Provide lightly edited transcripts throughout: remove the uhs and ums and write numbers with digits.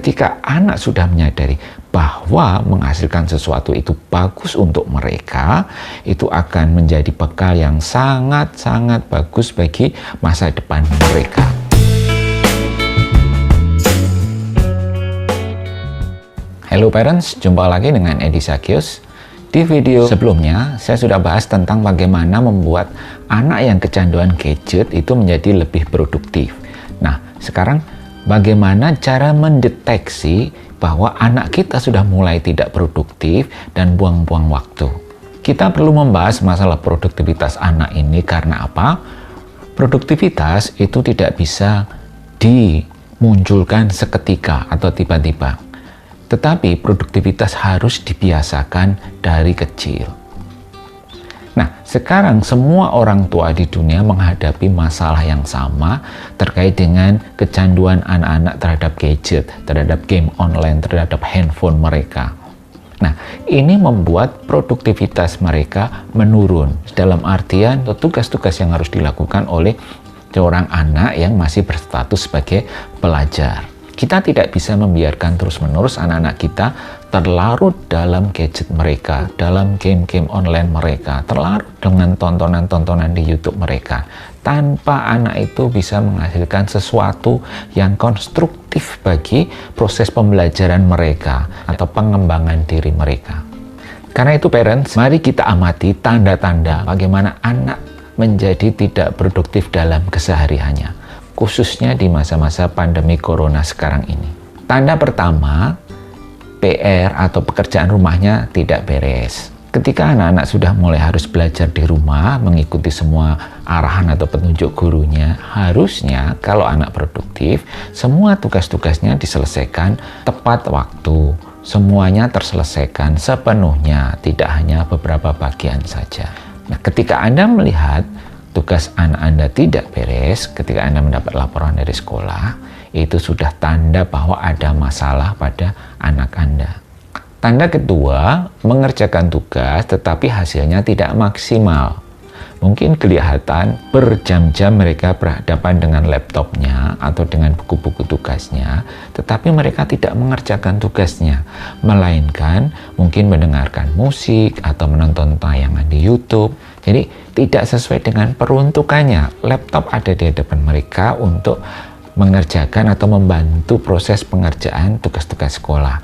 Ketika anak sudah menyadari bahwa menghasilkan sesuatu itu bagus untuk mereka, itu akan menjadi bekal yang sangat-sangat bagus bagi masa depan mereka. Hello parents, jumpa lagi dengan Edi Sakyus. Di video sebelumnya, saya sudah bahas tentang bagaimana membuat anak yang kecanduan gadget itu menjadi lebih produktif. Nah, sekarang bagaimana cara mendeteksi bahwa anak kita sudah mulai tidak produktif dan buang-buang waktu. Kita perlu membahas masalah produktivitas anak ini karena apa? Produktivitas itu tidak bisa dimunculkan seketika atau tiba-tiba. Tetapi produktivitas harus dibiasakan dari kecil. Nah, sekarang semua orang tua di dunia menghadapi masalah yang sama terkait dengan kecanduan anak-anak terhadap gadget, terhadap game online, terhadap handphone mereka. Nah, ini membuat produktivitas mereka menurun. Dalam artian, tugas-tugas yang harus dilakukan oleh seorang anak yang masih berstatus sebagai pelajar. Kita tidak bisa membiarkan terus-menerus anak-anak kita terlarut dalam gadget mereka, dalam game-game online mereka, terlarut dengan tontonan-tontonan di YouTube mereka, tanpa anak itu bisa menghasilkan sesuatu yang konstruktif bagi proses pembelajaran mereka atau pengembangan diri mereka. Karena itu parents, mari kita amati tanda-tanda bagaimana anak menjadi tidak produktif dalam kesehariannya, khususnya di masa-masa pandemi corona sekarang ini. Tanda pertama, PR atau pekerjaan rumahnya tidak beres. Ketika anak-anak sudah mulai harus belajar di rumah, mengikuti semua arahan atau petunjuk gurunya, harusnya kalau anak produktif, semua tugas-tugasnya diselesaikan tepat waktu. Semuanya terselesaikan sepenuhnya, tidak hanya beberapa bagian saja. Nah, ketika Anda melihat tugas anak Anda tidak beres, ketika Anda mendapat laporan dari sekolah, itu sudah tanda bahwa ada masalah pada anak Anda. Tanda kedua, mengerjakan tugas tetapi hasilnya tidak maksimal. Mungkin kelihatan berjam-jam mereka berhadapan dengan laptopnya atau dengan buku-buku tugasnya, tetapi mereka tidak mengerjakan tugasnya, melainkan mungkin mendengarkan musik atau menonton tayangan di YouTube. Jadi tidak sesuai dengan peruntukannya. Laptop ada di hadapan mereka untuk mengerjakan atau membantu proses pengerjaan tugas-tugas sekolah.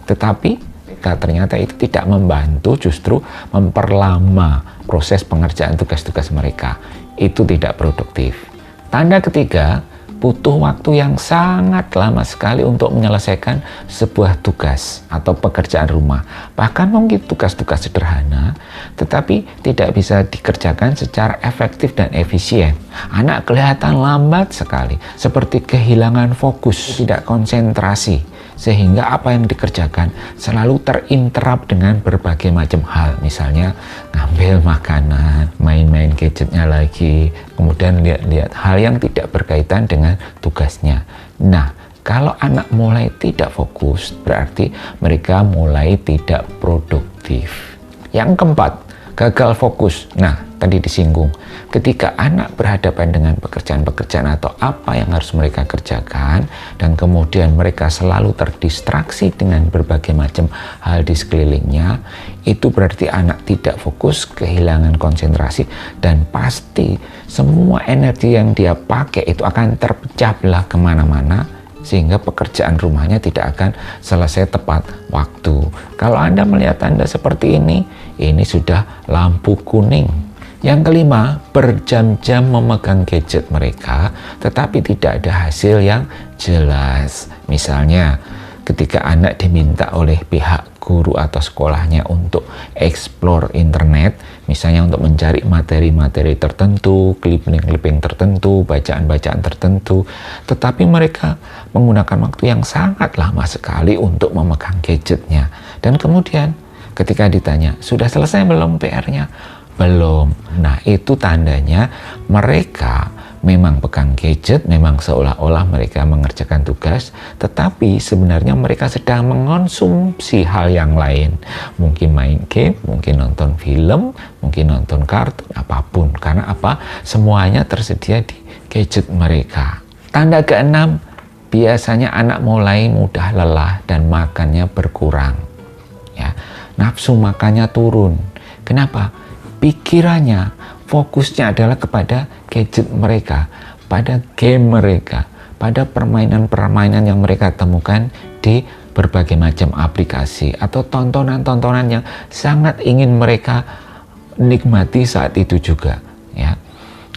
Tetapi ternyata itu tidak membantu, justru memperlama proses pengerjaan tugas-tugas mereka. Itu tidak produktif. Tanda ketiga, butuh waktu yang sangat lama sekali untuk menyelesaikan sebuah tugas atau pekerjaan rumah. Bahkan mungkin tugas-tugas sederhana, tetapi tidak bisa dikerjakan secara efektif dan efisien. Anak kelihatan lambat sekali, seperti kehilangan fokus, tidak konsentrasi, sehingga apa yang dikerjakan selalu terinterap dengan berbagai macam hal. Misalnya ngambil makanan, main-main gadgetnya lagi, kemudian lihat-lihat hal yang tidak berkaitan dengan tugasnya. Nah, kalau anak mulai tidak fokus, berarti mereka mulai tidak produktif. Yang keempat, gagal fokus. Nah, tadi disinggung, ketika anak berhadapan dengan pekerjaan-pekerjaan atau apa yang harus mereka kerjakan, dan kemudian mereka selalu terdistraksi dengan berbagai macam hal di sekelilingnya, itu berarti anak tidak fokus, kehilangan konsentrasi, dan pasti semua energi yang dia pakai itu akan terpecah belah kemana-mana, sehingga pekerjaan rumahnya tidak akan selesai tepat waktu. Kalau Anda melihat Anda seperti ini sudah lampu kuning. Yang kelima, berjam-jam memegang gadget mereka, tetapi tidak ada hasil yang jelas. Misalnya, ketika anak diminta oleh pihak guru atau sekolahnya untuk explore internet, misalnya untuk mencari materi-materi tertentu, clipping-clipping tertentu, bacaan-bacaan tertentu, tetapi mereka menggunakan waktu yang sangat lama sekali untuk memegang gadgetnya. Dan kemudian, ketika ditanya, sudah selesai belum PR-nya? Belum. Nah, itu tandanya mereka memang pegang gadget, memang seolah-olah mereka mengerjakan tugas, tetapi sebenarnya mereka sedang mengonsumsi hal yang lain. Mungkin main game, mungkin nonton film, mungkin nonton kartun, apapun. Karena apa? Semuanya tersedia di gadget mereka. Tanda keenam, biasanya anak mulai mudah lelah dan makannya berkurang. Ya, nafsu makannya turun. Kenapa? Pikirannya, fokusnya adalah kepada gadget mereka, pada game mereka, pada permainan-permainan yang mereka temukan di berbagai macam aplikasi atau tontonan-tontonan yang sangat ingin mereka nikmati saat itu juga. Ya,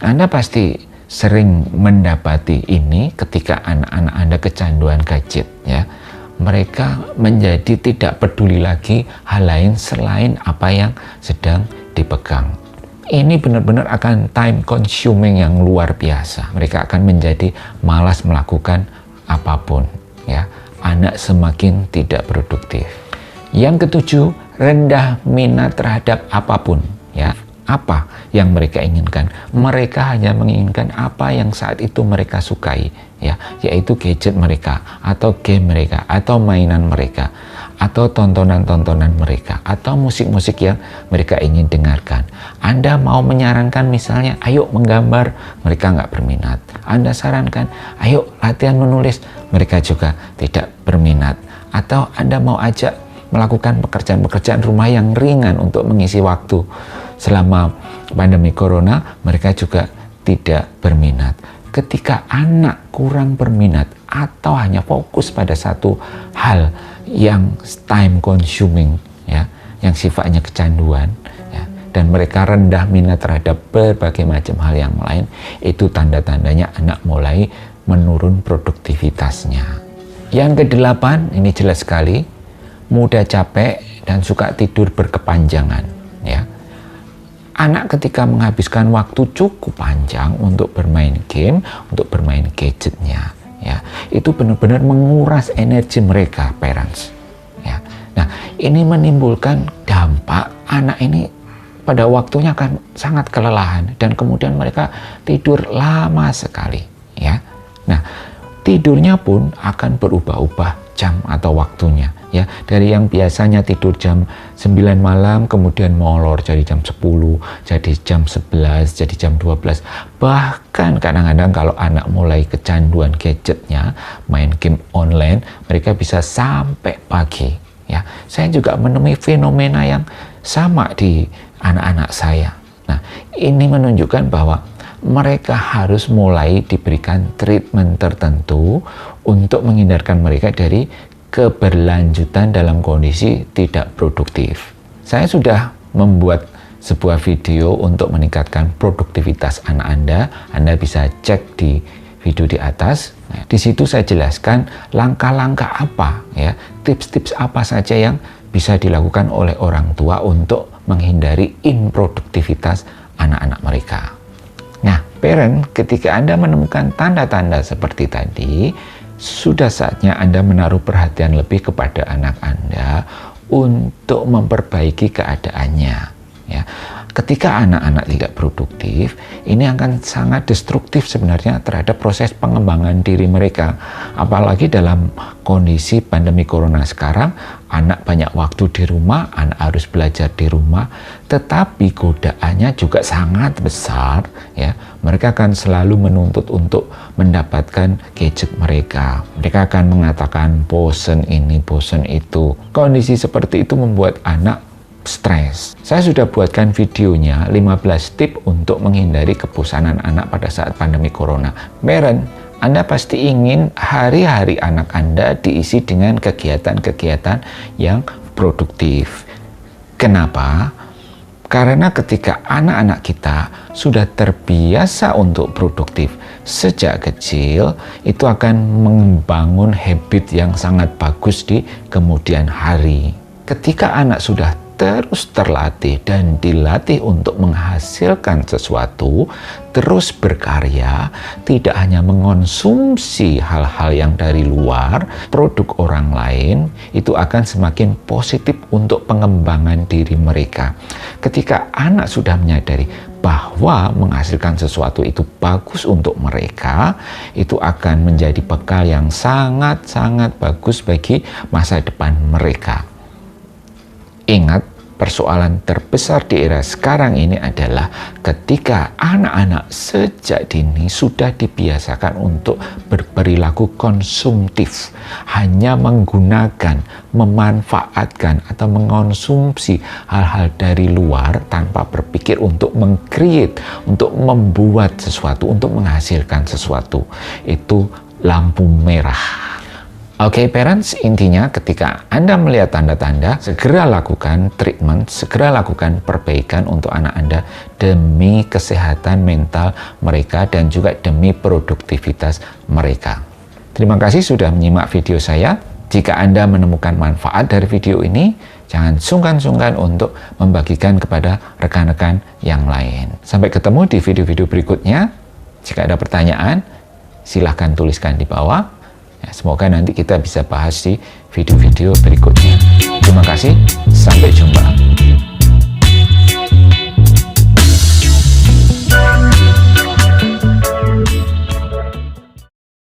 Anda pasti sering mendapati ini ketika anak-anak Anda kecanduan gadget. Ya, mereka menjadi tidak peduli lagi hal lain selain apa yang sedang dipegang. Ini benar-benar akan time consuming yang luar biasa. Mereka akan menjadi malas melakukan apapun. Ya, anak semakin tidak produktif. Yang ketujuh, rendah minat terhadap apapun. Ya, apa yang mereka inginkan? Mereka hanya menginginkan apa yang saat itu mereka sukai, ya, yaitu gadget mereka, atau game mereka, atau mainan mereka, atau tontonan-tontonan mereka, atau musik-musik yang mereka ingin dengarkan. Anda mau menyarankan misalnya, ayo menggambar, mereka nggak berminat. Anda sarankan, ayo latihan menulis, mereka juga tidak berminat. Atau Anda mau ajak melakukan pekerjaan-pekerjaan rumah yang ringan untuk mengisi waktu selama pandemi corona, mereka juga tidak berminat. Ketika anak kurang berminat atau hanya fokus pada satu hal yang time consuming, ya, yang sifatnya kecanduan, ya, dan mereka rendah minat terhadap berbagai macam hal yang lain, itu tanda-tandanya anak mulai menurun produktivitasnya. Yang kedelapan, ini jelas sekali, mudah capek dan suka tidur berkepanjangan. Ya, anak ketika menghabiskan waktu cukup panjang untuk bermain game, untuk bermain gadgetnya, ya, itu benar-benar menguras energi mereka, parents. Ya, nah, ini menimbulkan dampak anak ini pada waktunya akan sangat kelelahan dan kemudian mereka tidur lama sekali. Ya, nah, tidurnya pun akan berubah-ubah jam atau waktunya. Ya, dari yang biasanya tidur jam 9 malam kemudian molor jadi jam 10, jadi jam 11, jadi jam 12. Bahkan kadang-kadang kalau anak mulai kecanduan gadgetnya, main game online, mereka bisa sampai pagi. Ya, saya juga menemui fenomena yang sama di anak-anak saya. Nah, ini menunjukkan bahwa mereka harus mulai diberikan treatment tertentu untuk menghindarkan mereka dari keberlanjutan dalam kondisi tidak produktif. Saya sudah membuat sebuah video untuk meningkatkan produktivitas anak Anda. Anda bisa cek di video di atas. Di situ saya jelaskan langkah-langkah apa, ya, tips-tips apa saja yang bisa dilakukan oleh orang tua untuk menghindari improduktivitas anak-anak mereka. Nah, parent, ketika Anda menemukan tanda-tanda seperti tadi, sudah saatnya Anda menaruh perhatian lebih kepada anak Anda untuk memperbaiki keadaannya. Ya, ketika anak-anak tidak produktif, ini akan sangat destruktif sebenarnya terhadap proses pengembangan diri mereka. Apalagi dalam kondisi pandemi corona sekarang, anak banyak waktu di rumah, anak harus belajar di rumah, tetapi godaannya juga sangat besar. Ya, mereka akan selalu menuntut untuk mendapatkan gadget mereka. Mereka akan mengatakan bosen ini, bosen itu. Kondisi seperti itu membuat anak stres. Saya sudah buatkan videonya 15 tips untuk menghindari kebosanan anak pada saat pandemi corona. Parent, Anda pasti ingin hari-hari anak Anda diisi dengan kegiatan-kegiatan yang produktif. Kenapa? Karena ketika anak-anak kita sudah terbiasa untuk produktif sejak kecil, itu akan membangun habit yang sangat bagus di kemudian hari. Ketika anak sudah terus terlatih dan dilatih untuk menghasilkan sesuatu, terus berkarya, tidak hanya mengonsumsi hal-hal yang dari luar, produk orang lain, itu akan semakin positif untuk pengembangan diri mereka. Ketika anak sudah menyadari bahwa menghasilkan sesuatu itu bagus untuk mereka, itu akan menjadi bekal yang sangat-sangat bagus bagi masa depan mereka. Ingat, persoalan terbesar di era sekarang ini adalah ketika anak-anak sejak dini sudah dibiasakan untuk berperilaku konsumtif, hanya menggunakan, memanfaatkan, atau mengonsumsi hal-hal dari luar tanpa berpikir untuk meng-create, untuk membuat sesuatu, untuk menghasilkan sesuatu. Itu lampu merah. Oke, parents, intinya ketika Anda melihat tanda-tanda, segera lakukan treatment, segera lakukan perbaikan untuk anak Anda demi kesehatan mental mereka dan juga demi produktivitas mereka. Terima kasih sudah menyimak video saya. Jika Anda menemukan manfaat dari video ini, jangan sungkan-sungkan untuk membagikan kepada rekan-rekan yang lain. Sampai ketemu di video-video berikutnya. Jika ada pertanyaan, silahkan tuliskan di bawah. Semoga nanti kita bisa bahas di video-video berikutnya. Terima kasih, sampai jumpa.